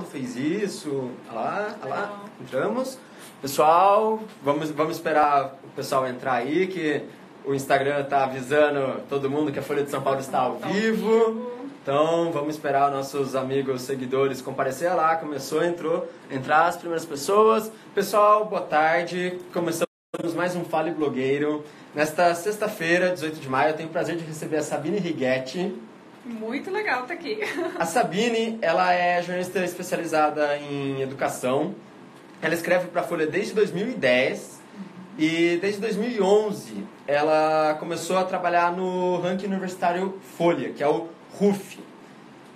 fez isso. Olha lá, entramos. Pessoal, vamos esperar o pessoal entrar aí, que o Instagram está avisando todo mundo que a Folha de São Paulo está ao vivo. Então, vamos esperar nossos amigos seguidores comparecer lá. Entrar as primeiras pessoas. Pessoal, boa tarde. Começamos mais um Fale Blogueiro. Nesta sexta-feira, 18 de maio, eu tenho o prazer de receber a Sabine Righetti. Muito legal estar aqui. A Sabine, ela é jornalista especializada em educação. Ela escreve para a Folha desde 2010 e desde 2011 ela começou a trabalhar no ranking universitário Folha, que é o RUF.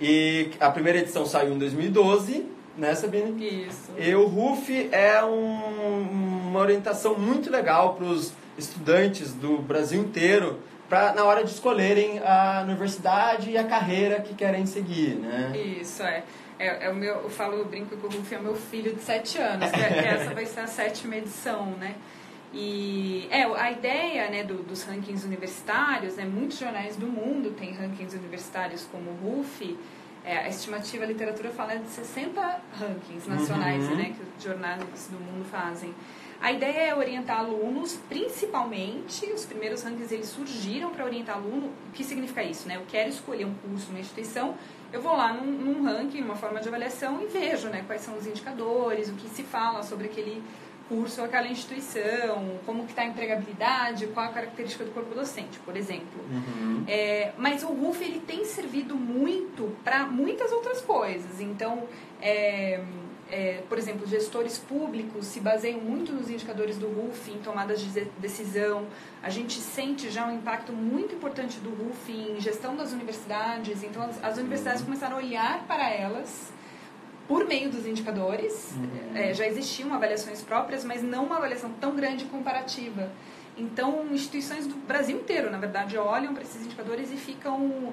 E a primeira edição saiu em 2012, né, Sabine? Isso. E o RUF é uma orientação muito legal para os estudantes do Brasil inteiro, na hora de escolherem a universidade e a carreira que querem seguir, né? Isso, eu brinco que o RUF é o meu filho de 7 anos, que essa vai ser a 7ª edição, né? E a ideia, né, dos rankings universitários, né, muitos jornais do mundo têm rankings universitários como o RUF. A estimativa, a literatura fala de 60 rankings nacionais, né, que os jornais do mundo fazem. A ideia é orientar alunos, principalmente, os primeiros rankings eles surgiram para orientar aluno. O que significa isso, né? Eu quero escolher um curso numa instituição, eu vou lá num ranking, numa forma de avaliação e vejo, né, quais são os indicadores, o que se fala sobre aquele curso ou aquela instituição, como que está a empregabilidade, qual a característica do corpo docente, por exemplo. Mas o RUF ele tem servido muito para muitas outras coisas. Então, por exemplo, gestores públicos se baseiam muito nos indicadores do RUF em tomadas de decisão. A gente sente já um impacto muito importante do RUF em gestão das universidades. Então, as universidades começaram a olhar para elas por meio dos indicadores. Já existiam avaliações próprias, mas não uma avaliação tão grande e comparativa. Então, instituições do Brasil inteiro, na verdade, olham para esses indicadores e ficam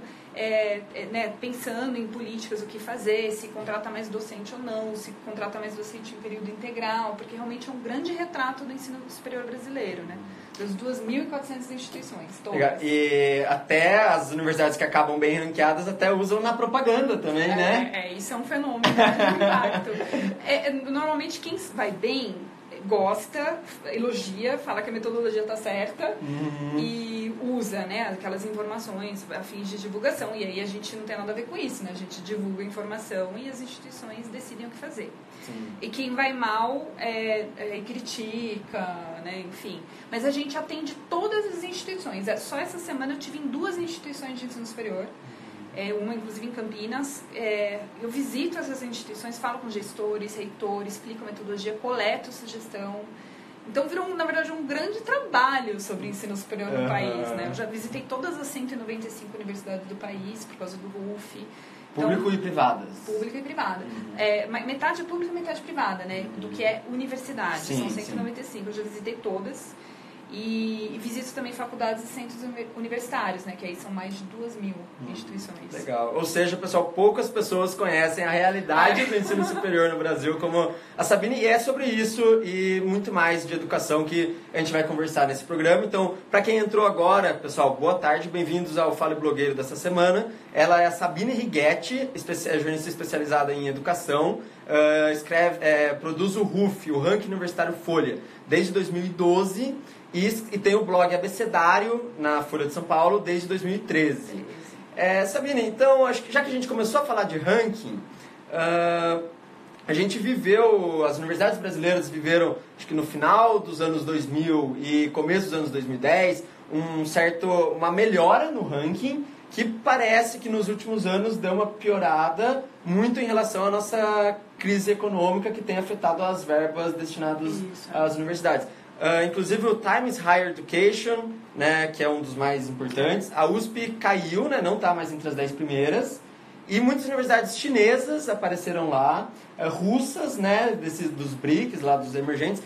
pensando em políticas, o que fazer, se contrata mais docente ou não, se contrata mais docente em período integral, porque realmente é um grande retrato do ensino superior brasileiro, né? Das 2.400 instituições, todas. E até as universidades que acabam bem ranqueadas até usam na propaganda também, né? Isso é um fenômeno de impacto. Normalmente quem vai bem gosta, elogia, fala que a metodologia está certa e usa, né, aquelas informações a fins de divulgação. E aí a gente não tem nada a ver com isso, né? A gente divulga a informação e as instituições decidem o que fazer. Sim. E quem vai mal critica, né, enfim. Mas a gente atende todas as instituições. Só essa semana eu tive em 2 instituições de ensino superior. Uma inclusive em Campinas. Eu visito essas instituições, falo com gestores, reitores, explico a metodologia, coleto sugestão. Então virou, na verdade, um grande trabalho sobre ensino superior no país, né? Eu já visitei todas as 195 universidades do país por causa do RUF. Público e privadas. Público e privada. Metade é pública e metade privada, né? Do que é universidade. São 195, eu já visitei todas. E visito também faculdades e centros universitários, né? Que aí são mais de 2.000 instituições. Legal. Ou seja, pessoal, poucas pessoas conhecem a realidade do ensino superior no Brasil, como a Sabine, e é sobre isso e muito mais de educação que a gente vai conversar nesse programa. Então, para quem entrou agora, pessoal, boa tarde, bem-vindos ao Fale Blogueiro dessa semana. Ela é a Sabine Righetti, jornalista especializada em educação, produz o RUF, o Ranking Universitário Folha, desde 2012. E tem o blog Abecedário na Folha de São Paulo desde 2013. Sabine, então, acho que já que a gente começou a falar de ranking, a gente as universidades brasileiras viveram, acho que no final dos anos 2000 e começo dos anos 2010, uma melhora no ranking, que parece que nos últimos anos deu uma piorada muito em relação à nossa crise econômica que tem afetado as verbas destinadas às universidades. Inclusive o Times Higher Education, né, que é um dos mais importantes, a USP caiu, né, não está mais entre as 10 primeiras, e muitas universidades chinesas apareceram lá, russas, né, dos BRICS, lá dos emergentes.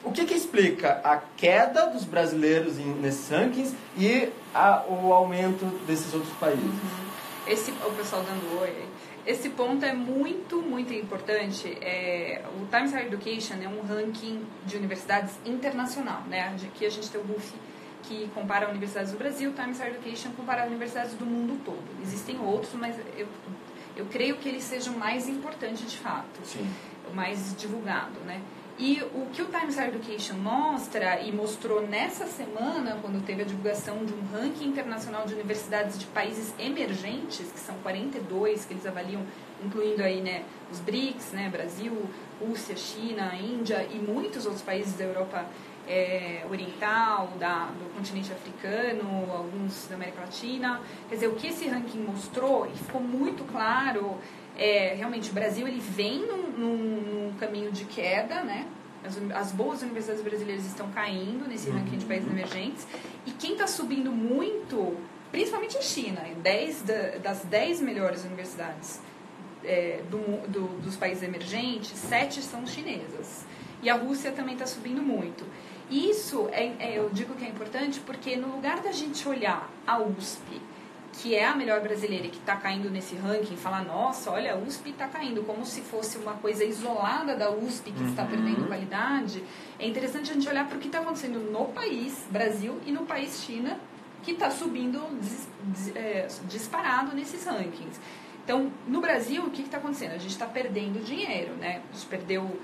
O que explica a queda dos brasileiros nesses rankings e o aumento desses outros países? O pessoal dando oi. Esse ponto é muito, muito importante. O Times Higher Education é um ranking de universidades internacional, né? Aqui a gente tem o RUF, que compara universidades do Brasil, o Times Higher Education compara universidades do mundo todo. Existem outros, mas eu creio que ele seja o mais importante de fato. Sim. O mais divulgado, né? E o que o Times Higher Education mostra, e mostrou nessa semana, quando teve a divulgação de um ranking internacional de universidades de países emergentes, que são 42, que eles avaliam, incluindo aí, né, os BRICS, né, Brasil, Rússia, China, Índia e muitos outros países da Europa oriental, do continente africano, alguns da América Latina. Quer dizer, o que esse ranking mostrou, e ficou muito claro, realmente o Brasil ele vem num caminho de queda, né? As boas universidades brasileiras estão caindo nesse ranking de países emergentes, e quem está subindo muito, principalmente a China, das 10 melhores universidades dos países emergentes, 7 são chinesas. E a Rússia também está subindo muito. Isso, eu digo que é importante porque no lugar da gente olhar a USP, que é a melhor brasileira e que está caindo nesse ranking, falar, nossa, olha, a USP está caindo, como se fosse uma coisa isolada da USP que está perdendo qualidade, é interessante a gente olhar para o que está acontecendo no país, Brasil, e no país China, que está subindo disparado nesses rankings. Então, no Brasil, o que está acontecendo? A gente está perdendo dinheiro, né? A gente perdeu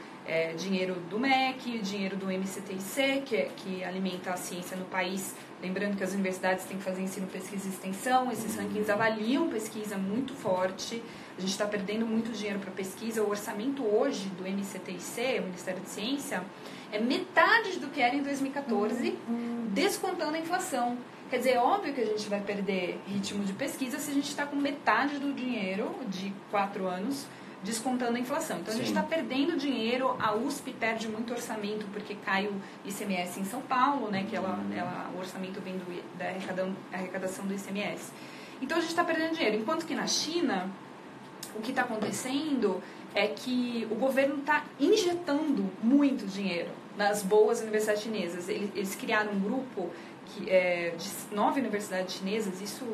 dinheiro do MEC, dinheiro do MCTIC, que alimenta a ciência no país. Lembrando que as universidades têm que fazer ensino, pesquisa e extensão. Esses rankings avaliam pesquisa muito forte. A gente está perdendo muito dinheiro para pesquisa. O orçamento hoje do MCTIC, o Ministério de Ciência, é metade do que era em 2014, descontando a inflação. Quer dizer, é óbvio que a gente vai perder ritmo de pesquisa se a gente está com metade do dinheiro de 4 anos descontando a inflação. Então, a gente está perdendo dinheiro, a USP perde muito orçamento porque cai o ICMS em São Paulo, né, que o orçamento vem da arrecadação do ICMS. Então, a gente está perdendo dinheiro. Enquanto que na China, o que está acontecendo é que o governo está injetando muito dinheiro nas boas universidades chinesas. Eles criaram um grupo de 9 universidades chinesas, isso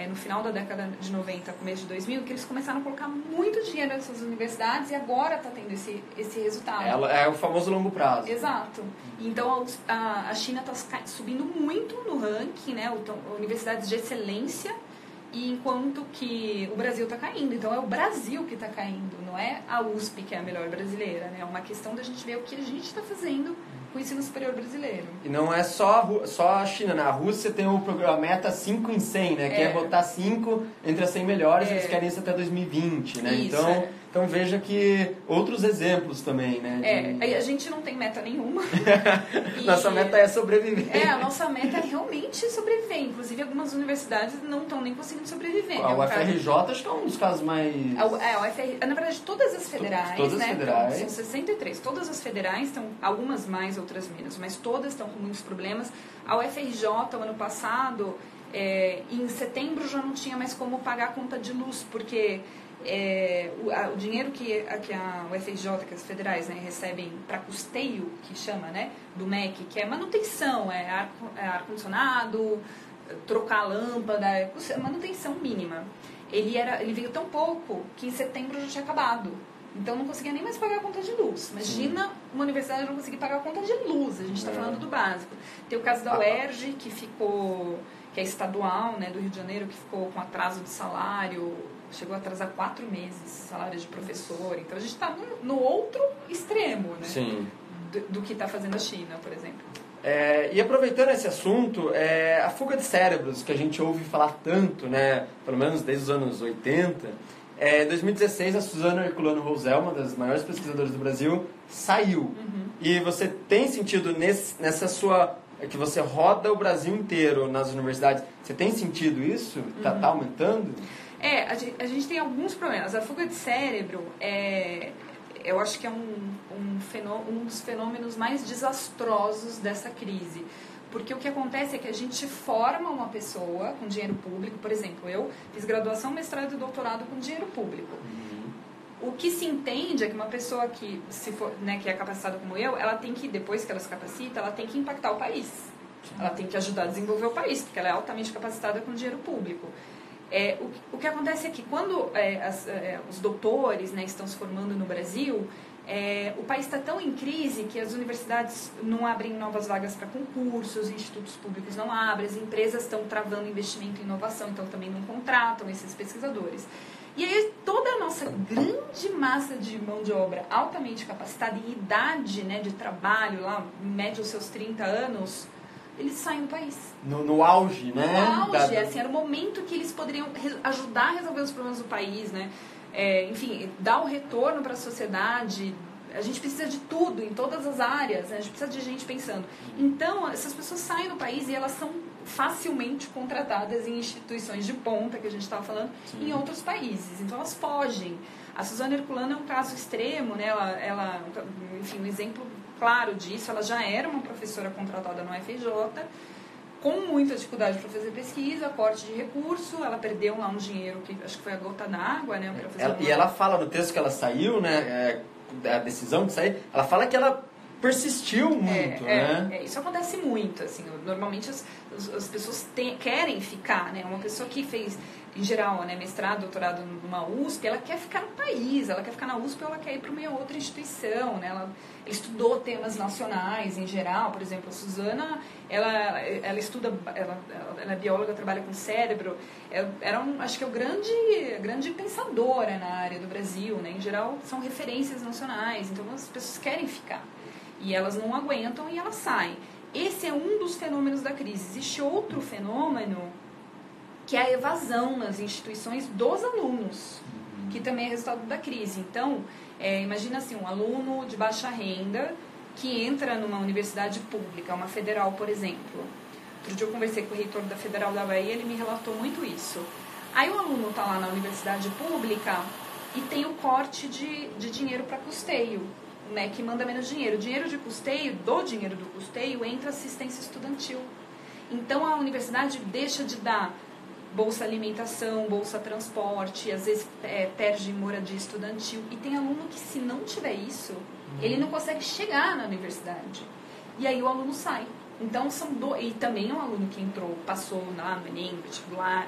no final da década de 90, começo de 2000, que eles começaram a colocar muito dinheiro nessas universidades e agora está tendo esse resultado. É o famoso longo prazo. Exato. Então a China está subindo muito no ranking, né, universidades de excelência, e enquanto que o Brasil está caindo. Então é o Brasil que está caindo, não é a USP que é a melhor brasileira, né? É uma questão da gente ver o que a gente está fazendo com o ensino superior brasileiro. E não é só a China, né? A Rússia tem o programa Meta 5 em 100, né? Que é botar 5 entre as 100 melhores, eles querem isso até 2020, né? Isso, então veja que outros exemplos também, né? A gente não tem meta nenhuma. Nossa meta é sobreviver. A nossa meta é realmente sobreviver. Inclusive, algumas universidades não estão nem conseguindo sobreviver. A UFRJ acho que é um dos casos mais... A UFRJ, na verdade, todas as federais, todas né? As federais. São 63. Todas as federais estão, algumas mais, outras menos, mas todas estão com muitos problemas. A UFRJ, o ano passado, em setembro já não tinha mais como pagar a conta de luz, porque o dinheiro que a UFRJ, que as federais, né, recebem para custeio, que chama, né, do MEC, que é manutenção, ar-condicionado, trocar a lâmpada, manutenção mínima. Ele veio tão pouco que em setembro já tinha acabado. Então não conseguia nem mais pagar a conta de luz. Imagina uma universidade não conseguir pagar a conta de luz. A gente está falando do básico. Tem o caso da UERJ, que é estadual, né, do Rio de Janeiro, que ficou com atraso de salário, chegou a atrasar 4 meses salário de professor. Então a gente está no outro extremo, né? Sim. Do que está fazendo a China, por exemplo. E aproveitando esse assunto, a fuga de cérebros, que a gente ouve falar tanto, né, pelo menos desde os anos 80... Em 2016, a Suzana Herculano Rosell, uma das maiores pesquisadoras do Brasil, saiu. E você tem sentido nessa sua... que você roda o Brasil inteiro nas universidades, você tem sentido isso? Tá aumentando? A gente tem alguns problemas. A fuga de cérebro eu acho que é um dos fenômenos mais desastrosos dessa crise. Porque o que acontece é que a gente forma uma pessoa com dinheiro público. Por exemplo, eu fiz graduação, mestrado e doutorado com dinheiro público. O que se entende é que uma pessoa que, que é capacitada como eu, ela tem que, depois que ela se capacita, ela tem que impactar o país. Ela tem que ajudar a desenvolver o país, porque ela é altamente capacitada com dinheiro público. O que acontece é que quando os doutores, né, estão se formando no Brasil... o país está tão em crise que as universidades não abrem novas vagas para concursos, os institutos públicos não abrem, as empresas estão travando investimento em inovação, então também não contratam esses pesquisadores. E aí toda a nossa grande massa de mão de obra altamente capacitada em idade, né, de trabalho, lá, em média os seus 30 anos, eles saem do país. No auge, né? No auge, assim, era o momento que eles poderiam ajudar a resolver os problemas do país, né? Enfim, dar o retorno para a sociedade. A gente precisa de tudo, em todas as áreas, né? A gente precisa de gente pensando. Então, essas pessoas saem do país e elas são facilmente contratadas em instituições de ponta, que a gente estava falando, em outros países. Então, elas fogem. A Suzana Herculano é um caso extremo, né? Enfim, um exemplo claro disso. Ela já era uma professora contratada no FJ, com muita dificuldade para fazer pesquisa, corte de recurso, ela perdeu lá um dinheiro que acho que foi a gota d'água, né? E ela fala no texto que ela saiu, né? A decisão de sair, ela fala que ela persistiu muito, né? Isso acontece muito, assim, normalmente as pessoas querem ficar, né? Uma pessoa que fez, em geral, né, mestrado, doutorado numa USP, ela quer ficar no país, ela quer ficar na USP ou ela quer ir para uma outra instituição, né? Ela estudou temas nacionais em geral, por exemplo, a Suzana, ela estuda, ela é bióloga, trabalha com cérebro, acho que é a grande pensadora na área do Brasil, né? Em geral, são referências nacionais, então as pessoas querem ficar. E elas não aguentam e elas saem. Esse é um dos fenômenos da crise. Existe outro fenômeno, que é a evasão nas instituições dos alunos, que também é resultado da crise. Então, imagina assim, um aluno de baixa renda que entra numa universidade pública, uma federal, por exemplo. Outro dia eu conversei com o reitor da Federal da Bahia, ele me relatou muito isso. Aí o aluno está lá na universidade pública e tem o corte de dinheiro para custeio. O MEC manda menos dinheiro. O dinheiro de custeio, do dinheiro do custeio, entra assistência estudantil. Então a universidade deixa de dar bolsa alimentação, bolsa transporte, às vezes perde moradia estudantil. E tem aluno que, se não tiver isso, ele não consegue chegar na universidade. E aí o aluno sai. Então e também é um aluno que entrou, passou no Enem, no vestibular.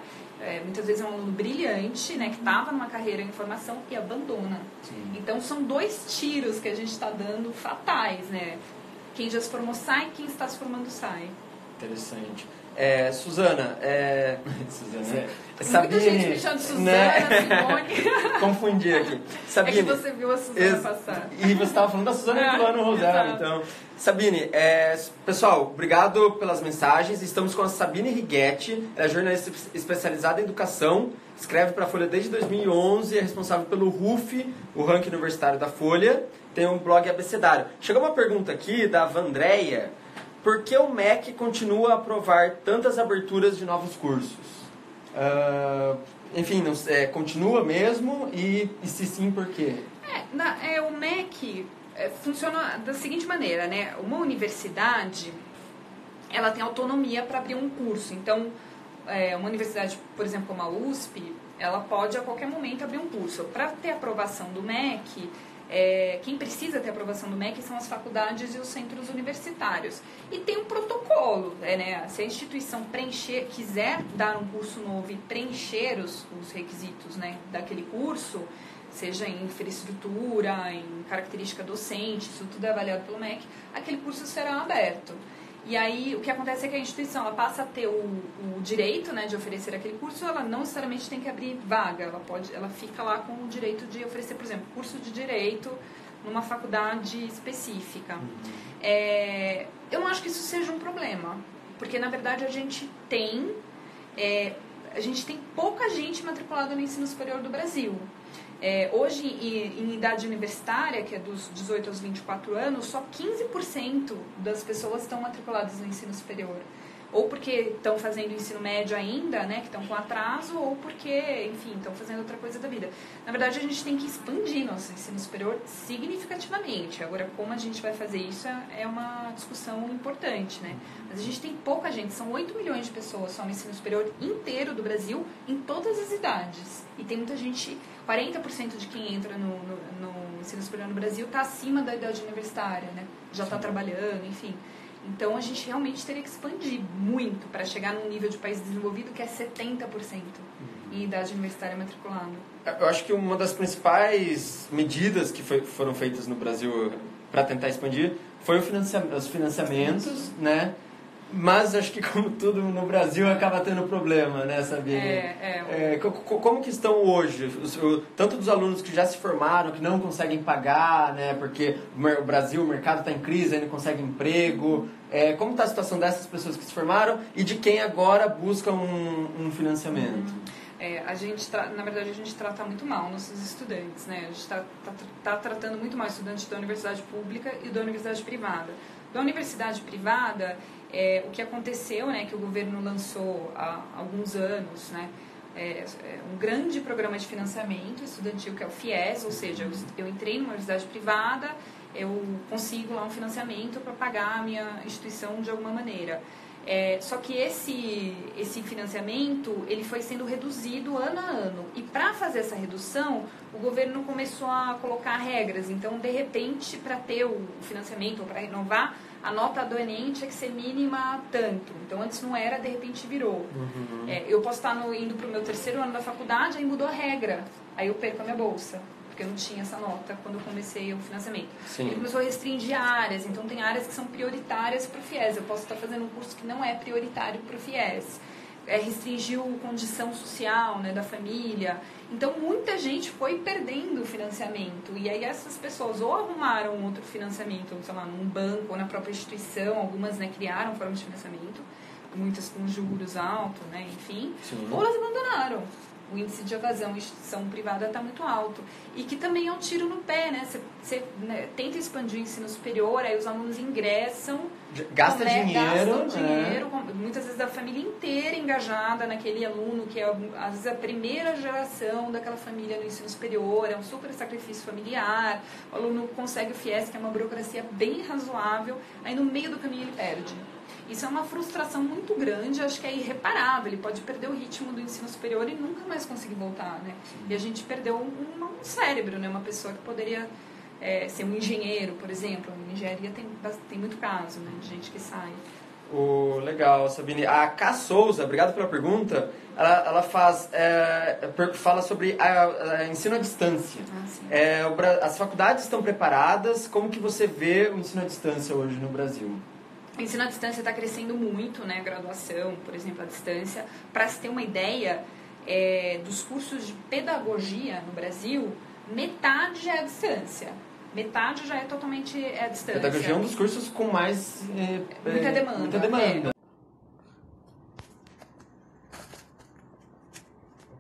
Muitas vezes é um aluno brilhante, né, que estava numa carreira em formação e abandona. Sim. Então são 2 tiros que a gente está dando fatais, né? Quem já se formou sai, quem está se formando sai. Interessante. Suzana, Muita gente me chama de Suzana, né? Simone. Confundi aqui. Sabine, é que você viu a Suzana passar. E você estava falando da Suzana Herculano Rosella, então. Sabine, pessoal, obrigado pelas mensagens. Estamos com a Sabine Righetti, ela é jornalista especializada em educação, escreve para a Folha desde 2011, é responsável pelo RUF, o ranking universitário da Folha, tem um blog abecedário. Chegou uma pergunta aqui da Vandréia: por que o MEC continua a aprovar tantas aberturas de novos cursos? Enfim, continua mesmo e se sim, por quê? O MEC funciona da seguinte maneira, né? Uma universidade, ela tem autonomia para abrir um curso. Então, uma universidade, por exemplo, como a USP, ela pode a qualquer momento abrir um curso. Para ter aprovação do MEC, quem precisa ter aprovação do MEC são as faculdades e os centros universitários. E tem um protocolo, né? Se a instituição quiser dar um curso novo e preencher os requisitos, né, daquele curso, seja em infraestrutura, em característica docente, isso tudo é avaliado pelo MEC, aquele curso será aberto. E aí, o que acontece é que a instituição ela passa a ter o direito, né, de oferecer aquele curso, ela não necessariamente tem que abrir vaga, ela fica lá com o direito de oferecer, por exemplo, curso de direito numa faculdade específica. Eu não acho que isso seja um problema, porque na verdade a gente tem pouca gente matriculada no ensino superior do Brasil. Hoje, em idade universitária, que é dos 18 aos 24 anos, só 15% das pessoas estão matriculadas no ensino superior. Ou porque estão fazendo ensino médio ainda, né, que estão com atraso, ou porque, enfim, estão fazendo outra coisa da vida. Na verdade, a gente tem que expandir nosso ensino superior significativamente. Agora, como a gente vai fazer isso é uma discussão importante, né? Mas a gente tem pouca gente, são 8 milhões de pessoas só no ensino superior inteiro do Brasil, em todas as idades. E tem muita gente, 40% de quem entra no ensino superior no Brasil está acima da idade universitária, né? Já está trabalhando, enfim. Então, a gente realmente teria que expandir muito para chegar num nível de país desenvolvido que é 70% em idade universitária matriculada. Eu acho que uma das principais medidas que foram feitas no Brasil para tentar expandir foi os financiamentos, né? Mas acho que como tudo no Brasil acaba tendo problema, né, Sabine? Como que estão hoje? Tanto dos alunos que já se formaram, que não conseguem pagar, né, porque o Brasil, o mercado está em crise, aí não consegue emprego. Como está a situação dessas pessoas que se formaram e de quem agora busca um financiamento? Na verdade, a gente trata muito mal nossos estudantes, né? A gente está tratando muito mal estudantes da universidade pública e da universidade privada. Da universidade privada, o que aconteceu, né, que o governo lançou há alguns anos, né, um grande programa de financiamento estudantil, que é o FIES, ou seja, eu entrei numa universidade privada, eu consigo lá um financiamento para pagar a minha instituição de alguma maneira. Só que esse financiamento ele foi sendo reduzido ano a ano. E para fazer essa redução, o governo começou a colocar regras. Então, de repente, para ter o financiamento ou para renovar, a nota do Enem tinha que ser mínima tanto. Então, antes não era, de repente virou. Uhum. Eu posso estar indo para o meu 3º ano da faculdade, aí mudou a regra. Aí eu perco a minha bolsa, porque eu não tinha essa nota quando eu comecei o financiamento. Sim. Ele começou a restringir áreas, então tem áreas que são prioritárias para o FIES. Eu posso estar fazendo um curso que não é prioritário para o FIES. Restringiu condição social, né, da família. Então, muita gente foi perdendo o financiamento. E aí essas pessoas ou arrumaram outro financiamento, sei lá, num banco ou na própria instituição. Algumas, né, criaram formas de financiamento, muitas com juros altos, né, enfim. Sim. Ou elas abandonaram. O índice de evasão em instituição privada está muito alto. E que também é um tiro no pé, né? Você tenta expandir o ensino superior, aí os alunos ingressam... Gastam dinheiro, muitas vezes a família inteira engajada naquele aluno, que é, às vezes, a primeira geração daquela família no ensino superior, é um super sacrifício familiar, o aluno consegue o FIES, que é uma burocracia bem razoável, aí no meio do caminho ele perde. Isso é uma frustração muito grande, acho que é irreparável. Ele pode perder o ritmo do ensino superior e nunca mais conseguir voltar, né? E a gente perdeu um cérebro, né? Uma pessoa que poderia ser um engenheiro, por exemplo. A engenharia tem muito caso, né? De gente que sai. Legal, Sabine. A Cá Souza, obrigado pela pergunta. Ela fala sobre ensino à distância. As faculdades estão preparadas? Como que você vê o ensino à distância hoje no Brasil? O ensino à distância está crescendo muito, né? A graduação, por exemplo, à distância. Para se ter uma ideia, dos cursos de pedagogia no Brasil, metade já é à distância. Metade já é totalmente à distância. Pedagogia é um dos cursos com mais... muita demanda. Muita demanda.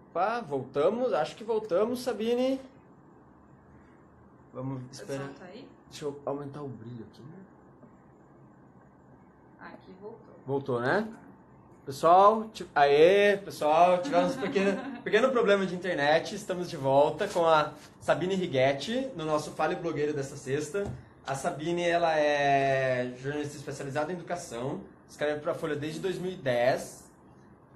Opa, voltamos. Acho que voltamos, Sabine. Vamos esperar. Tá aí? Deixa eu aumentar o brilho aqui. Aqui voltou. Voltou, né? Pessoal, tivemos um pequeno problema de internet. Estamos de volta com a Sabine Righetti, no nosso Fale Blogueiro dessa sexta. A Sabine, ela é jornalista especializada em educação, escreve para a Folha desde 2010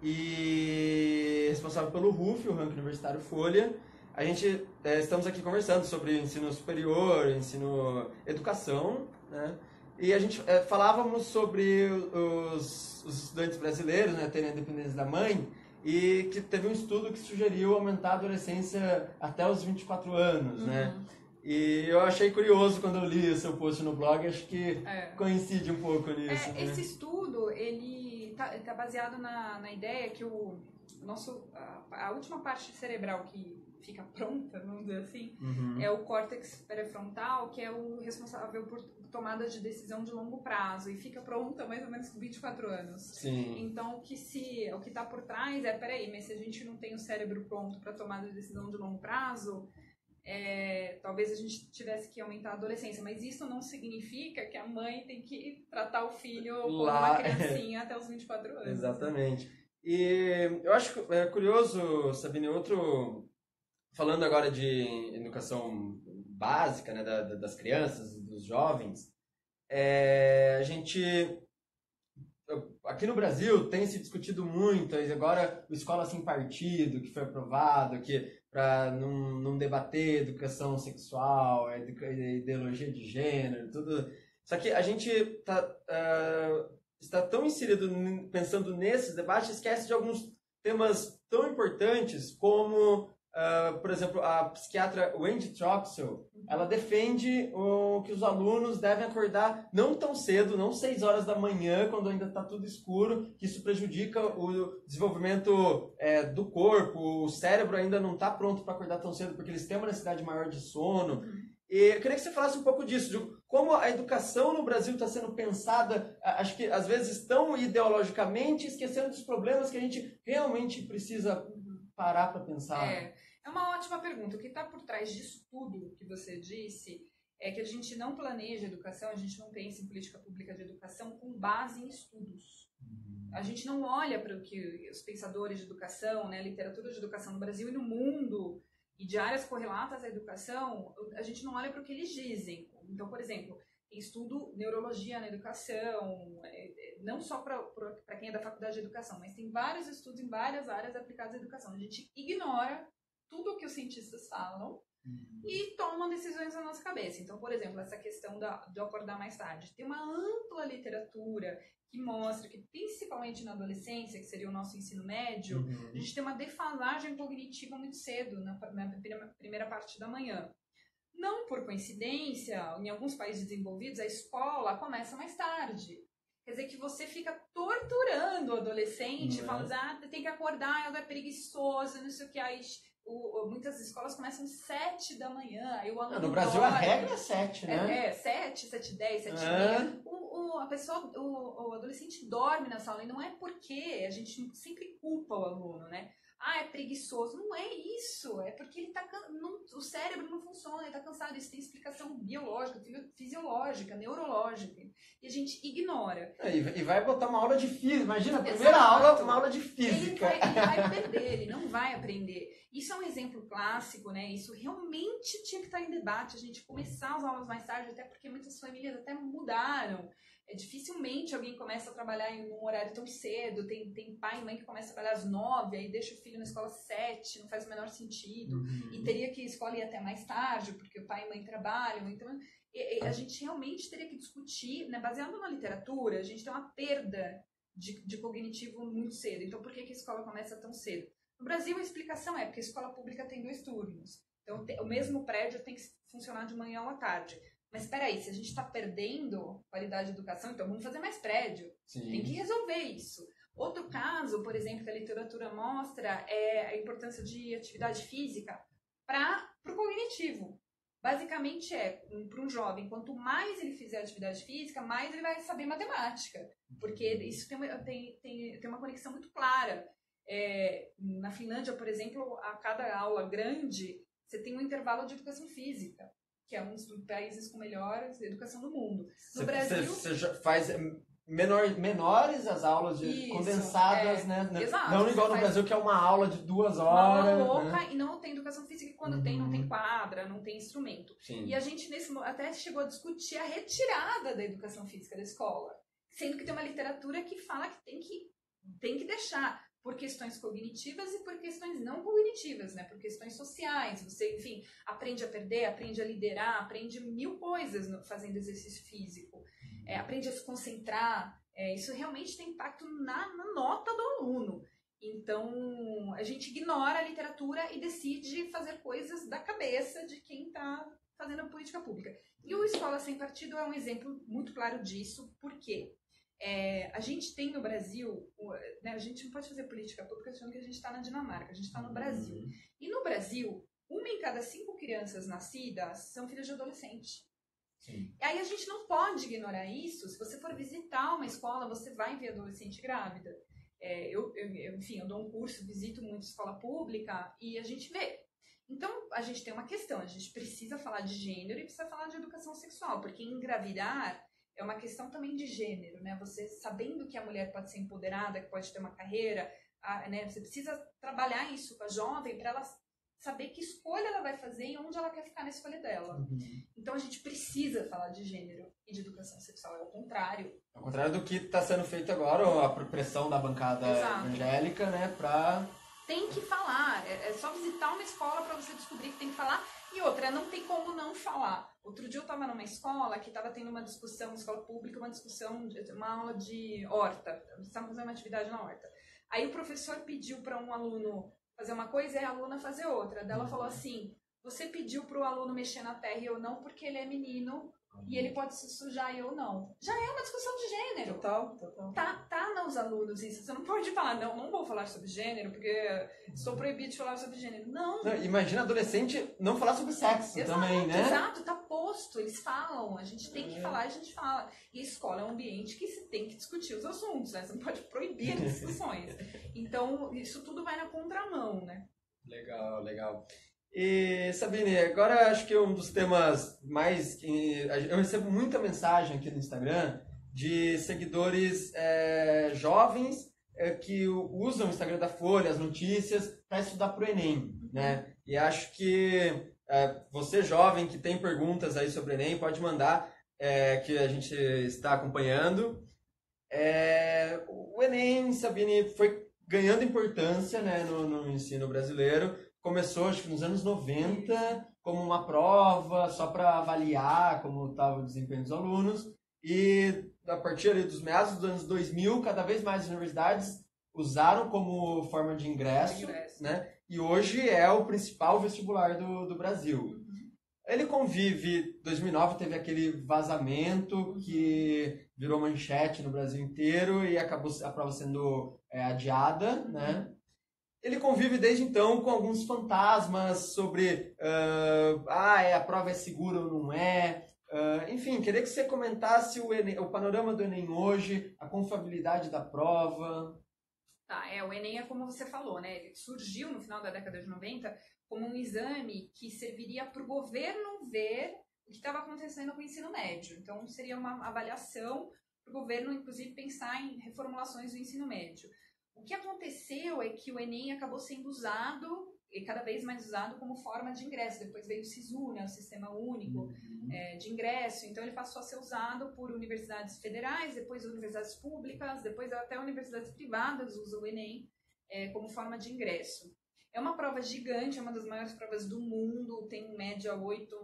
e responsável pelo RUF, o Ranking Universitário Folha. A gente estamos aqui conversando sobre ensino superior, educação, né? E a gente falávamos sobre os estudantes brasileiros, né, terem a independência da mãe, e que teve um estudo que sugeriu aumentar a adolescência até os 24 anos, né? E eu achei curioso quando eu li o seu post no blog, acho que coincide um pouco nisso. Né? Esse estudo, ele tá baseado na ideia que a última parte cerebral que fica pronta, vamos dizer assim, é o córtex pré-frontal, que é o responsável por tomada de decisão de longo prazo, e fica pronta mais ou menos com 24 anos. Sim. Então, o que está por trás peraí, mas se a gente não tem o cérebro pronto para tomada de decisão de longo prazo, talvez a gente tivesse que aumentar a adolescência, mas isso não significa que a mãe tem que tratar o filho como uma criancinha até os 24 anos. Exatamente. E eu acho curioso, Sabine, falando agora de educação básica, né, das crianças, dos jovens, a gente, aqui no Brasil, tem se discutido muito, agora o Escola Sem Partido, que foi aprovado, para não debater educação sexual, ideologia de gênero, tudo. Só que a gente está tão inserido pensando nesses debates, esquece de alguns temas tão importantes como por exemplo, a psiquiatra Wendy Troxel, ela defende que os alunos devem acordar não tão cedo, não 6 horas da manhã, quando ainda está tudo escuro, que isso prejudica o desenvolvimento do corpo, o cérebro ainda não está pronto para acordar tão cedo, porque eles têm uma necessidade maior de sono. E eu queria que você falasse um pouco disso, de como a educação no Brasil está sendo pensada, acho que às vezes tão ideologicamente, esquecendo dos problemas que a gente realmente precisa parar para pensar. É uma ótima pergunta. O que está por trás disso tudo que você disse é que a gente não planeja educação, a gente não pensa em política pública de educação com base em estudos. A gente não olha para o que os pensadores de educação, né, a literatura de educação no Brasil e no mundo, e de áreas correlatas à educação, a gente não olha para o que eles dizem. Então, por exemplo, tem estudo neurologia na educação, não só para quem é da faculdade de educação, mas tem vários estudos em várias áreas aplicadas à educação. A gente ignora tudo o que os cientistas falam e tomam decisões na nossa cabeça. Então, por exemplo, essa questão de acordar mais tarde. Tem uma ampla literatura que mostra que, principalmente na adolescência, que seria o nosso ensino médio, a gente tem uma defasagem cognitiva muito cedo, na primeira parte da manhã. Não por coincidência, em alguns países desenvolvidos, a escola começa mais tarde. Quer dizer que você fica torturando o adolescente, falando, tem que acordar, é preguiçoso, não sei o que. Aí, muitas escolas começam às 7 da manhã. Aí o aluno no Brasil dorme. a regra é 7, né? 7, 7h10, 7h30. O adolescente dorme na sala, e não é porque a gente sempre culpa o aluno, né? É preguiçoso. Não é isso. É porque ele o cérebro não funciona, ele está cansado. Isso tem explicação biológica, fisiológica, neurológica. E a gente ignora. E vai botar uma aula de física. Imagina, a primeira aula, uma aula de física. Ele vai perder, ele não vai aprender. Isso é um exemplo clássico, né? Isso realmente tinha que estar em debate. A gente começar as aulas mais tarde, até porque muitas famílias até mudaram. Dificilmente alguém começa a trabalhar em um horário tão cedo. Tem pai e mãe que começa a trabalhar às 9, aí deixa o filho na escola às 7, não faz o menor sentido. E teria que a escola ir até mais tarde, porque o pai e mãe trabalham. Então, a gente realmente teria que discutir, né? Baseado na literatura, a gente tem uma perda de cognitivo muito cedo. Então, por que a escola começa tão cedo? No Brasil, a explicação é porque a escola pública tem 2 turnos. Então, o mesmo prédio tem que funcionar de manhã ou à tarde. Mas espera aí, se a gente está perdendo qualidade de educação, então vamos fazer mais prédio. Sim. Tem que resolver isso. Outro caso, por exemplo, que a literatura mostra é a importância de atividade física para o cognitivo. Basicamente para um jovem, quanto mais ele fizer atividade física, mais ele vai saber matemática. Porque isso tem uma conexão muito clara. Na Finlândia, por exemplo, a cada aula grande, você tem um intervalo de educação física, que é um dos países com melhor educação do mundo. No Brasil... Você faz menores as aulas condensadas, né? Exato. Não igual no Brasil, que é uma aula de 2 horas. Uma aula louca, né? E não tem educação física, e quando tem, não tem quadra, não tem instrumento. Sim. E a gente até chegou a discutir a retirada da educação física da escola, sendo que tem uma literatura que fala que tem que deixar, por questões cognitivas e por questões não cognitivas, né? Por questões sociais. Você, enfim, aprende a perder, aprende a liderar, aprende 1000 coisas fazendo exercício físico. Aprende a se concentrar. Isso realmente tem impacto na nota do aluno. Então, a gente ignora a literatura e decide fazer coisas da cabeça de quem está fazendo a política pública. E o Escola Sem Partido é um exemplo muito claro disso. Por quê? A gente tem no Brasil, né, a gente não pode fazer política pública achando que a gente está na Dinamarca, a gente está no Brasil. E no Brasil, 1 em cada 5 crianças nascidas são filhas de adolescente. Sim. E aí a gente não pode ignorar isso. Se você for visitar uma escola, você vai ver adolescente grávida. Enfim, eu dou um curso, visito muito escola pública e a gente vê. Então, a gente tem uma questão, a gente precisa falar de gênero e precisa falar de educação sexual, porque engravidar é uma questão também de gênero, né? Você sabendo que a mulher pode ser empoderada, que pode ter uma carreira, né? Você precisa trabalhar isso com a jovem para ela saber que escolha ela vai fazer e onde ela quer ficar na escolha dela. Então a gente precisa falar de gênero e de educação sexual, é o contrário. É o contrário do que está sendo feito agora, a pressão da bancada evangélica, né? Tem que falar, é só visitar uma escola para você descobrir que tem que falar. E outra, não tem como não falar. Outro dia eu estava numa escola que estava tendo uma discussão, uma escola pública, uma aula de horta. Estavam fazendo uma atividade na horta. Aí o professor pediu para um aluno fazer uma coisa e a aluna fazer outra. Daí ela falou assim, você pediu para o aluno mexer na terra e eu não, porque ele é menino e ele pode se sujar e eu não. Já é uma discussão de gênero. Total. Tá nos alunos isso. Você não pode falar, não vou falar sobre gênero, porque estou proibido de falar sobre gênero. Não, imagina adolescente não falar sobre sexo também, né? Exato, tá posto, eles falam, a gente tem que falar, a gente fala. E a escola é um ambiente que se tem que discutir os assuntos, né? Você não pode proibir as discussões. Então, isso tudo vai na contramão, né? Legal. E, Sabine, agora acho que um dos temas mais... Eu recebo muita mensagem aqui no Instagram de seguidores jovens que usam o Instagram da Folha, as notícias, para estudar para o Enem, né? E acho que você jovem que tem perguntas aí sobre o Enem, pode mandar, que a gente está acompanhando. O Enem, Sabine, foi ganhando importância, né, no ensino brasileiro. Começou, acho que nos anos 90, como uma prova só para avaliar como estava o desempenho dos alunos. E a partir ali dos meados dos anos 2000, cada vez mais universidades usaram como forma de ingresso, né? E hoje é o principal vestibular do Brasil. Ele convive, 2009 teve aquele vazamento que virou manchete no Brasil inteiro e acabou a prova sendo adiada, né? Ele convive desde então com alguns fantasmas sobre a prova é segura ou não é. Enfim, queria que você comentasse o panorama do Enem hoje, a confiabilidade da prova. O Enem é como você falou, né? Ele surgiu no final da década de 90 como um exame que serviria para o governo ver o que estava acontecendo com o ensino médio. Então, seria uma avaliação para o governo, inclusive, pensar em reformulações do ensino médio. O que aconteceu é que o Enem acabou sendo usado, e cada vez mais usado, como forma de ingresso. Depois veio o SISU, né, o Sistema Único de Ingresso. Então, ele passou a ser usado por universidades federais, depois universidades públicas, depois até universidades privadas usam o Enem como forma de ingresso. É uma prova gigante, é uma das maiores provas do mundo, tem em média 8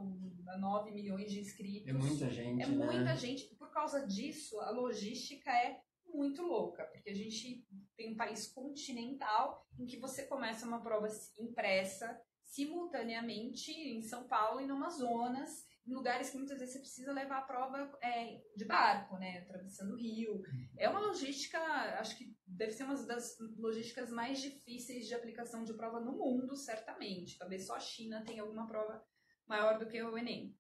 a 9 milhões de inscritos. É muita gente, muita gente. Por causa disso, a logística é muito louca, porque a gente tem um país continental em que você começa uma prova impressa simultaneamente em São Paulo e no Amazonas, em lugares que muitas vezes você precisa levar a prova de barco, né, atravessando o rio. É uma logística, acho que deve ser uma das logísticas mais difíceis de aplicação de prova no mundo, certamente. Talvez só a China tenha alguma prova maior do que o Enem.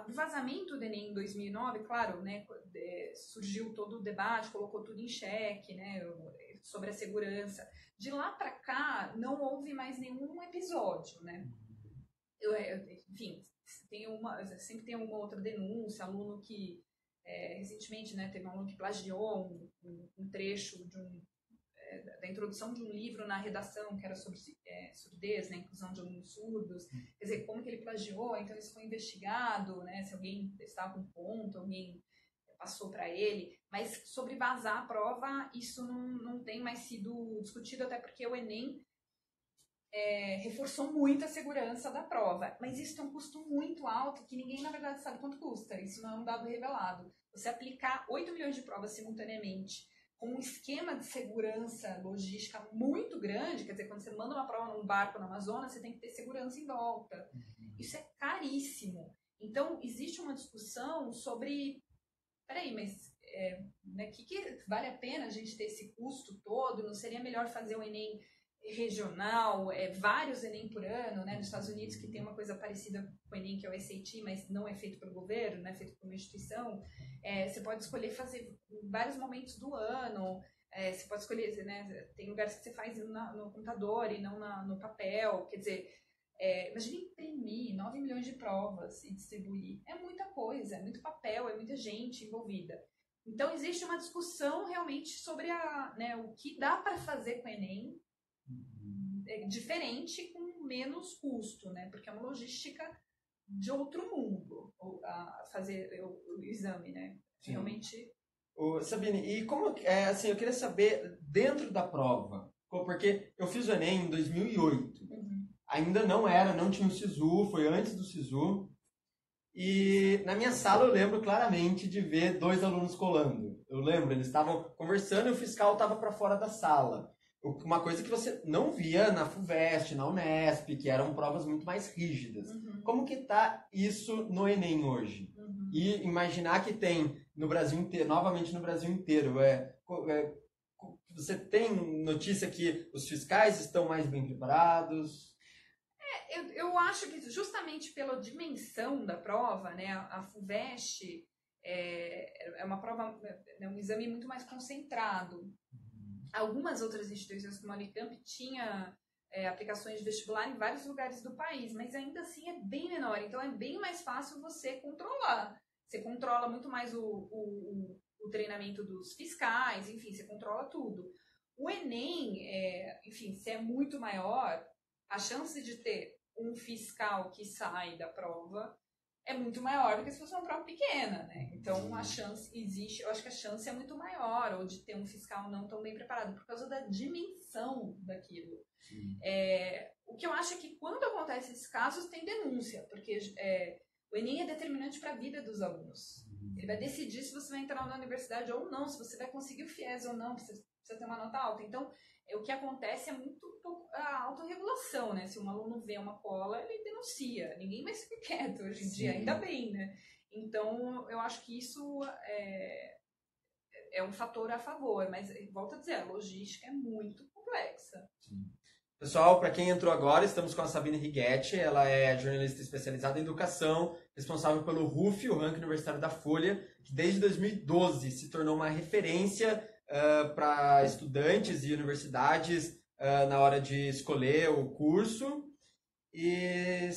O vazamento do Enem em 2009, claro, né, surgiu todo o debate, colocou tudo em xeque, né, sobre a segurança. De lá para cá, não houve mais nenhum episódio, né? Enfim, sempre tem uma outra denúncia, aluno que, recentemente, né, teve um aluno que plagiou um trecho da introdução de um livro na redação que era sobre surdez, né, inclusão de alunos surdos. Quer dizer, como que ele plagiou? Então isso foi investigado, né, se alguém estava com ponto, alguém passou para ele. Mas sobre vazar a prova, isso não tem mais sido discutido, até porque o Enem reforçou muito a segurança da prova. Mas isso tem um custo muito alto que ninguém, na verdade, sabe quanto custa. Isso não é um dado revelado. Você aplicar 8 milhões de provas simultaneamente com um esquema de segurança logística muito grande, quer dizer, quando você manda uma prova num barco no Amazonas, você tem que ter segurança em volta. Isso é caríssimo. Então, existe uma discussão sobre, peraí, mas que vale a pena a gente ter esse custo todo? Não seria melhor fazer o Enem regional, vários Enem por ano, né? Nos Estados Unidos, que tem uma coisa parecida com o Enem, que é o SAT, mas não é feito pelo governo, não é feito por uma instituição. Você pode escolher fazer em vários momentos do ano, você pode escolher, né? Tem lugares que você faz no computador e não no papel, quer dizer, imagina imprimir 9 milhões de provas e distribuir. É muita coisa, é muito papel, é muita gente envolvida. Então, existe uma discussão realmente sobre o que dá para fazer com o Enem, diferente, com menos custo, né? Porque é uma logística de outro mundo fazer o exame, né? Sim. Realmente. Sabine, e como assim, eu queria saber dentro da prova, porque eu fiz o Enem em 2008. Ainda não tinha o SISU, foi antes do SISU. E na minha sala eu lembro claramente de ver 2 alunos colando. Eu lembro, eles estavam conversando e o fiscal estava para fora da sala. uma coisa que você não via na FUVEST, na Unesp, que eram provas muito mais rígidas. Como que tá isso no Enem hoje? E imaginar que tem no Brasil inteiro, novamente no Brasil inteiro, você tem notícia que os fiscais estão mais bem preparados? Eu acho que justamente pela dimensão da prova, né, a FUVEST é uma prova, é um exame muito mais concentrado. Algumas outras instituições, como a Unicamp, tinha aplicações de vestibular em vários lugares do país, mas ainda assim é bem menor, então é bem mais fácil você controlar. Você controla muito mais o treinamento dos fiscais, enfim, você controla tudo. O Enem, enfim, se é muito maior, a chance de ter um fiscal que sai da prova é muito maior do que se fosse uma prova pequena, né? Então a chance existe, eu acho que a chance é muito maior, ou de ter um fiscal não tão bem preparado, por causa da dimensão daquilo. O que eu acho é que quando acontecem esses casos, tem denúncia, porque o Enem é determinante para a vida dos alunos. Ele vai decidir se você vai entrar na universidade ou não, se você vai conseguir o FIES ou não, precisa ter uma nota alta. Então, o que acontece é muito a autorregulação, né? Se um aluno vê uma cola, ele denuncia. Ninguém vai ficar quieto hoje em dia, ainda bem, né? Então, eu acho que isso é um fator a favor, mas, volto a dizer, a logística é muito complexa. Sim. Pessoal, para quem entrou agora, estamos com a Sabine Righetti. Ela é jornalista especializada em educação, responsável pelo RUF, o Ranking Universitário da Folha, que desde 2012 se tornou uma referência para estudantes e universidades na hora de escolher o curso. E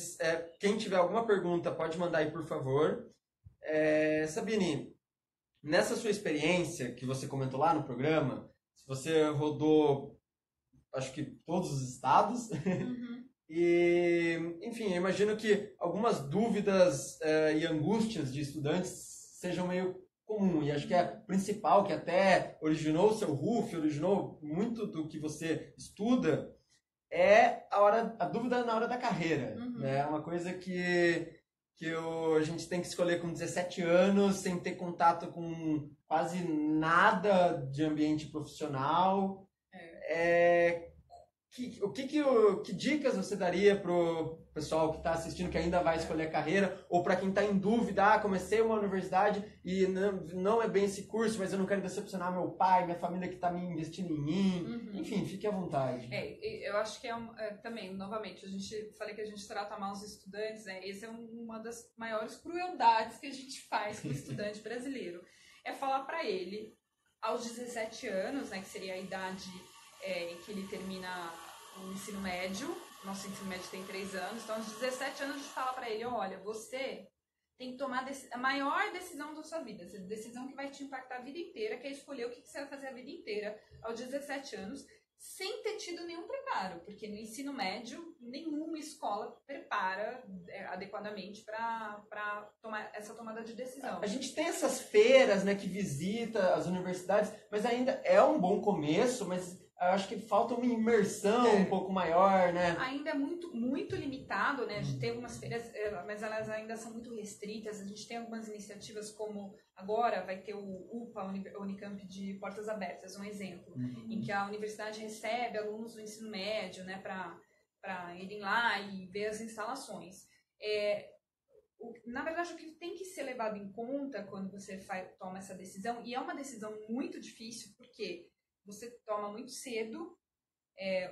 quem tiver alguma pergunta, pode mandar aí, por favor. Sabine, nessa sua experiência que você comentou lá no programa, você rodou, acho que todos os estados. E, enfim, eu imagino que algumas dúvidas e angústias de estudantes sejam meio comum. E acho que a principal, que até originou o seu RUF, originou muito do que você estuda, é a dúvida na hora da carreira. Né? É uma coisa que a gente tem que escolher com 17 anos, sem ter contato com quase nada de ambiente profissional. Que dicas você daria pro pessoal que está assistindo, que ainda vai escolher a carreira, ou para quem está em dúvida, comecei uma universidade e não é bem esse curso, mas eu não quero decepcionar meu pai, minha família que está me investindo em mim. Enfim, fique à vontade. Eu acho que também, novamente, falei que a gente trata mal os estudantes, né? Essa é uma das maiores crueldades que a gente faz com o estudante brasileiro. É falar para ele, aos 17 anos, né, que seria a idade em que ele termina o ensino médio. Nosso ensino médio tem 3 anos, então aos 17 anos a gente fala para ele, olha, você tem que tomar a maior decisão da sua vida, essa decisão que vai te impactar a vida inteira, que é escolher o que você vai fazer a vida inteira aos 17 anos, sem ter tido nenhum preparo, porque no ensino médio nenhuma escola prepara adequadamente para tomar essa tomada de decisão. A gente tem essas feiras, né, que visita as universidades, mas ainda é um bom começo, mas eu acho que falta uma imersão um pouco maior, né? Ainda é muito, muito limitado, né? A gente tem algumas feiras, mas elas ainda são muito restritas. A gente tem algumas iniciativas como agora vai ter o UPA, Unicamp de Portas Abertas, um exemplo, em que a universidade recebe alunos do ensino médio, né, para irem lá e ver as instalações. Na verdade, o que tem que ser levado em conta quando você toma essa decisão, e é uma decisão muito difícil, porque você toma muito cedo,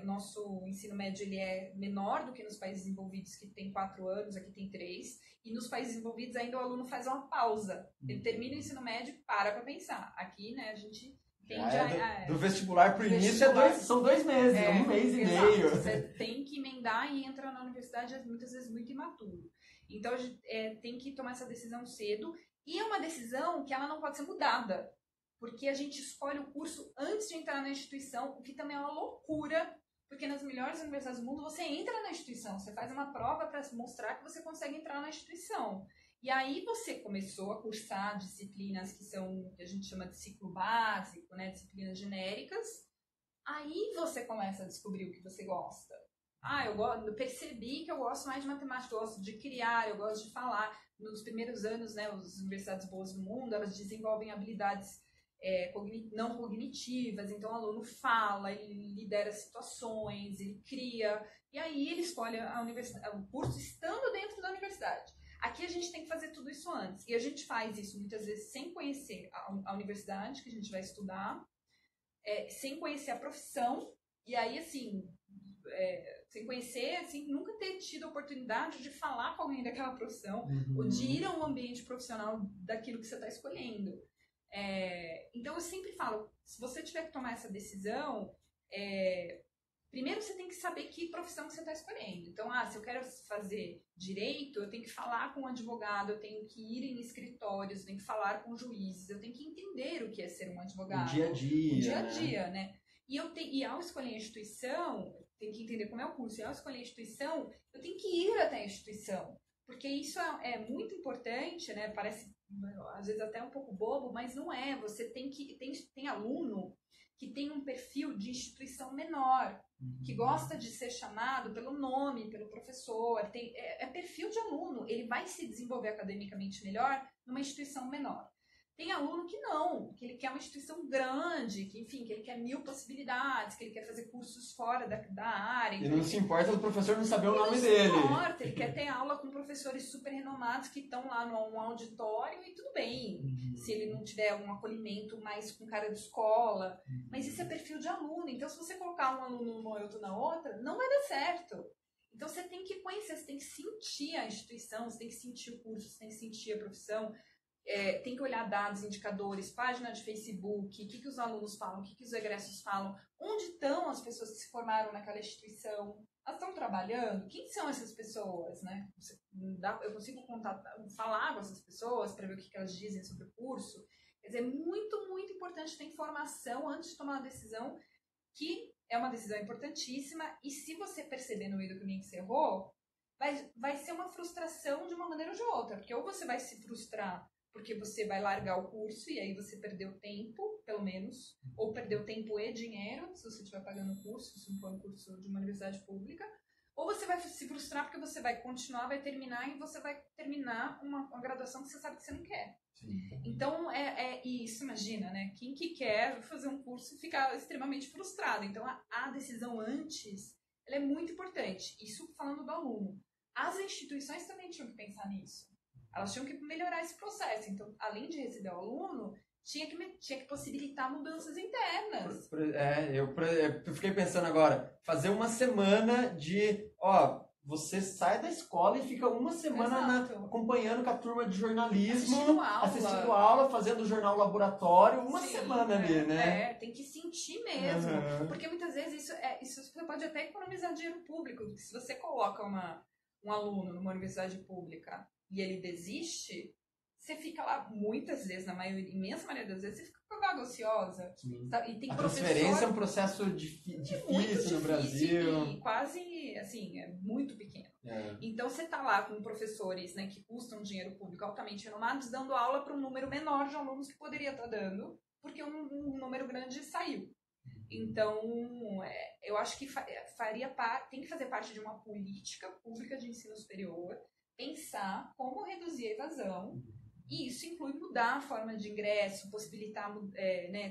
o nosso ensino médio ele é menor do que nos países desenvolvidos, que tem 4 anos, aqui tem 3, e nos países desenvolvidos ainda o aluno faz uma pausa, ele termina o ensino médio e para pensar. Aqui, né, a gente tende do vestibular para o início são 2 meses, 1 mês e meio. Você tem que emendar e entra na universidade muitas vezes muito imaturo. Então, a gente tem que tomar essa decisão cedo, e é uma decisão que ela não pode ser mudada, porque a gente escolhe o curso antes de entrar na instituição, o que também é uma loucura, porque nas melhores universidades do mundo você entra na instituição, você faz uma prova para mostrar que você consegue entrar na instituição. E aí você começou a cursar disciplinas que a gente chama de ciclo básico, né, disciplinas genéricas, aí você começa a descobrir o que você gosta. Eu percebi que eu gosto mais de matemática, eu gosto de criar, eu gosto de falar. Nos primeiros anos, né, as universidades boas do mundo, elas desenvolvem habilidades não cognitivas, então o aluno fala, ele lidera situações, ele cria, e aí ele escolhe o curso estando dentro da universidade. Aqui a gente tem que fazer tudo isso antes, e a gente faz isso muitas vezes sem conhecer a universidade que a gente vai estudar, sem conhecer a profissão, e aí assim, sem conhecer, assim, nunca ter tido a oportunidade de falar com alguém daquela profissão, ou de ir a um ambiente profissional daquilo que você está escolhendo. Então eu sempre falo, se você tiver que tomar essa decisão, primeiro você tem que saber que profissão que você está escolhendo. Então, se eu quero fazer direito, eu tenho que falar com um advogado, eu tenho que ir em escritórios, eu tenho que falar com juízes, eu tenho que entender o que é ser um advogado. O dia a dia. O dia a dia, né? E ao escolher a instituição, tem que entender como é o curso, e ao escolher a instituição, eu tenho que ir até a instituição. Porque isso é muito importante, né? Parece, às vezes, até um pouco bobo, mas não é. Você tem aluno que tem um perfil de instituição menor, que gosta de ser chamado pelo nome, pelo professor. É perfil de aluno. Ele vai se desenvolver academicamente melhor numa instituição menor. Tem aluno que não, que ele quer uma instituição grande, que ele quer 1000 possibilidades, que ele quer fazer cursos fora da área. E não se importa do professor não saber o nome dele. Não se importa, ele quer ter aula com professores super renomados que estão lá no auditório e tudo bem, se ele não tiver um acolhimento mais com cara de escola. Mas isso é perfil de aluno, então se você colocar um aluno numa e outro na outra, não vai dar certo. Então você tem que conhecer, você tem que sentir a instituição, você tem que sentir o curso, você tem que sentir a profissão. Tem que olhar dados, indicadores, página de Facebook, o que os alunos falam, o que os egressos falam, onde estão as pessoas que se formaram naquela instituição, elas estão trabalhando, quem são essas pessoas, né? Eu consigo falar com essas pessoas para ver o que elas dizem sobre o curso. Quer dizer, é muito, muito importante ter informação antes de tomar uma decisão, que é uma decisão importantíssima, e se você perceber no meio do caminho que você errou, vai ser uma frustração de uma maneira ou de outra, porque ou você vai se frustrar porque você vai largar o curso e aí você perdeu tempo, pelo menos, ou perdeu tempo e dinheiro, se você estiver pagando o curso, se não for um curso de uma universidade pública, ou você vai se frustrar porque você vai continuar, vai terminar e você vai terminar uma graduação que você sabe que você não quer. Sim. Então, isso, imagina, né? Quem que quer fazer um curso fica extremamente frustrado. Então, a decisão antes, ela é muito importante. Isso falando do aluno. As instituições também tinham que pensar nisso. Elas tinham que melhorar esse processo. Então, além de receber o aluno, tinha que possibilitar mudanças internas. Eu fiquei pensando agora, fazer uma semana de, você sai da escola e fica uma semana acompanhando com a turma de jornalismo, assistindo aula, fazendo jornal laboratório, uma semana ali, né? Tem que sentir mesmo. Porque muitas vezes isso você pode até economizar dinheiro público. Se você coloca um aluno numa universidade pública e ele desiste, você fica lá muitas vezes, imensa maioria das vezes, você fica com a vaga ociosa. E tem a transferência é um processo difícil no Brasil. E quase, assim, é muito pequeno. Então, você está lá com professores, né, que custam dinheiro público altamente renomados, dando aula para um número menor de alunos que poderia estar dando, porque um número grande saiu. Então, eu acho que tem que fazer parte de uma política pública de ensino superior, pensar como reduzir a evasão, e isso inclui mudar a forma de ingresso, possibilitar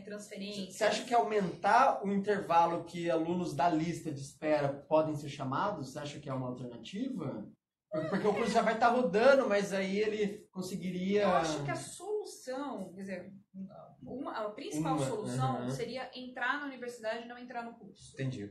transferências. Você acha que aumentar o intervalo que alunos da lista de espera podem ser chamados? Você acha que é uma alternativa? Porque o curso já vai estar rodando, mas aí ele conseguiria... Eu acho que a solução, quer dizer, a principal solução seria entrar na universidade e não entrar no curso. Entendi,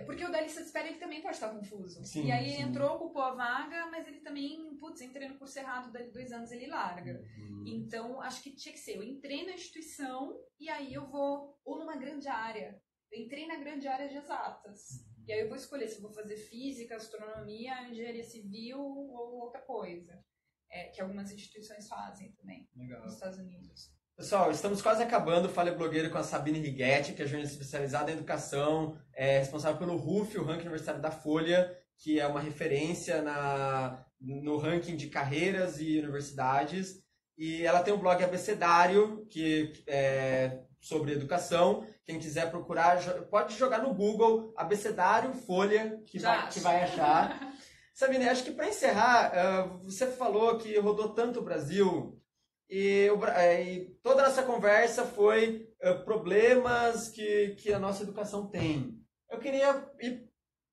porque o da lista de espera ele também pode estar confuso. Sim, e aí ele entrou, ocupou a vaga, mas ele também, entrei no curso errado, dali 2 anos ele larga. Então, acho que tinha que ser, eu entrei na instituição e aí eu vou, ou numa grande área. Eu entrei na grande área de exatas. E aí eu vou escolher se eu vou fazer física, astronomia, engenharia civil ou outra coisa. Que algumas instituições fazem também, nos Estados Unidos. Pessoal, estamos quase acabando o Fale Blogueiro com a Sabine Righetti, que é jornalista especializada em educação, responsável pelo RUF, o Ranking Universitário da Folha, que é uma referência no ranking de carreiras e universidades. E ela tem um blog Abecedário, que é sobre educação. Quem quiser procurar, pode jogar no Google Abecedário Folha, que vai achar. Sabine, acho que para encerrar, você falou que rodou tanto o Brasil. E toda essa conversa foi problemas que a nossa educação tem. Eu queria ir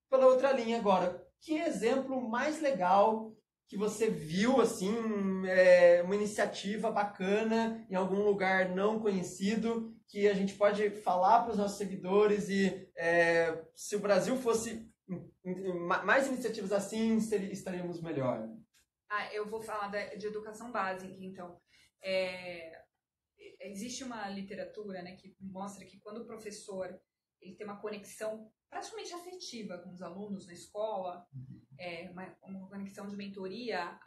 pela outra linha agora. Que exemplo mais legal que você viu, assim, uma iniciativa bacana em algum lugar não conhecido, que a gente pode falar para os nossos seguidores e se o Brasil fosse mais iniciativas assim, estaríamos melhor. Eu vou falar de educação básica, então. Existe uma literatura, né, que mostra que quando o professor ele tem uma conexão praticamente afetiva com os alunos na escola, uma conexão de mentoria,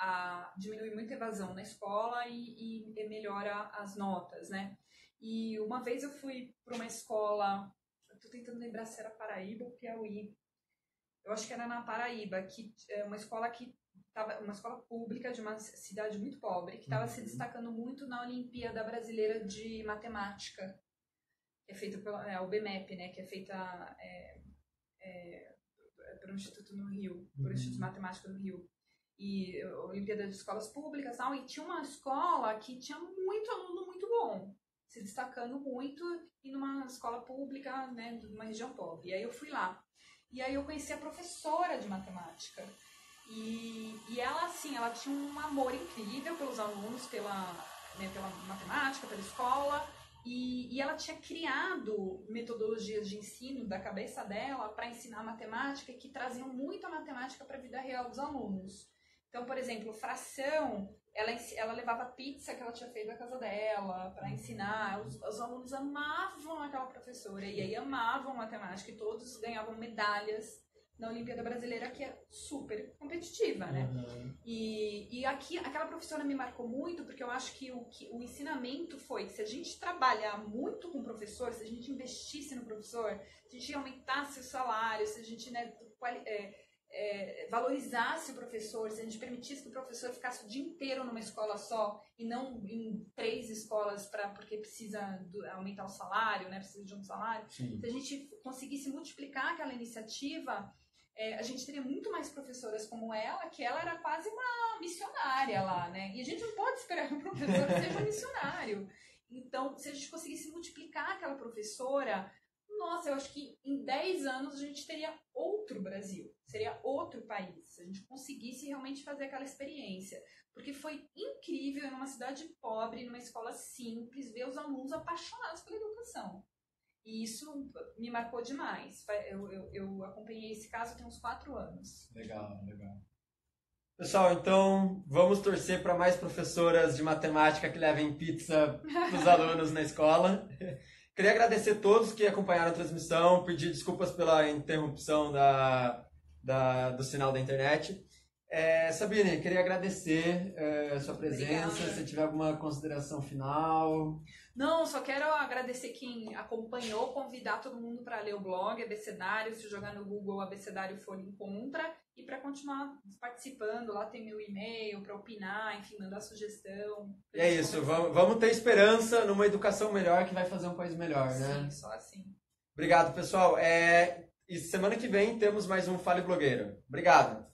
diminui muito a evasão na escola e melhora as notas, né? E uma vez eu fui para uma escola, estou tentando lembrar se era Paraíba ou Piauí, eu acho que era na Paraíba, que é uma escola pública de uma cidade muito pobre, que estava se destacando muito na Olimpíada Brasileira de Matemática, que é feita pela UBMEP, né, que é feita pelo Instituto no Rio, pelo Instituto de Matemática no Rio. E Olimpíada de Escolas Públicas e tal, e tinha uma escola que tinha muito aluno muito bom, se destacando muito, e numa escola pública, né, de uma região pobre. E aí eu fui lá. E aí eu conheci a professora de matemática. E ela, assim, ela tinha um amor incrível pelos alunos, pela matemática, pela escola. E ela tinha criado metodologias de ensino da cabeça dela para ensinar matemática que traziam muito a matemática para a vida real dos alunos. Então, por exemplo, fração, ela levava pizza que ela tinha feito da casa dela para ensinar. Os alunos amavam aquela professora e aí amavam matemática e todos ganhavam medalhas na Olimpíada Brasileira, que é super competitiva, né? E aquela professora me marcou muito, porque eu acho que o ensinamento foi que se a gente trabalhar muito com o professor, se a gente investisse no professor, se a gente aumentasse o salário, se a gente valorizasse o professor, se a gente permitisse que o professor ficasse o dia inteiro numa escola só e não em 3 escolas porque precisa aumentar o salário, né? Precisa de um salário. Sim. Se a gente conseguisse multiplicar aquela iniciativa, a gente teria muito mais professoras como ela, que ela era quase uma missionária lá, né? E a gente não pode esperar que o professor seja missionário. Então, se a gente conseguisse multiplicar aquela professora, nossa, eu acho que em 10 anos a gente teria outro Brasil, seria outro país, se a gente conseguisse realmente fazer aquela experiência. Porque foi incrível, numa cidade pobre, numa escola simples, ver os alunos apaixonados pela educação. E isso me marcou demais. Eu acompanhei esse caso tem uns 4 anos. Legal, legal. Pessoal, então vamos torcer para mais professoras de matemática que levem pizza para os alunos na escola. Queria agradecer a todos que acompanharam a transmissão, pedir desculpas pela interrupção do sinal da internet. Sabine, queria agradecer a sua presença. Obrigada. Se tiver alguma consideração final. Não, só quero agradecer quem acompanhou, convidar todo mundo para ler o blog Abecedário, se jogar no Google Abecedário Folha Encontra, e para continuar participando, lá tem meu e-mail para opinar, enfim, mandar sugestão. E é isso, vamos ter esperança numa educação melhor que vai fazer um país melhor, né? Sim, só assim. Obrigado, pessoal. E semana que vem temos mais um Fale Blogueiro. Obrigado.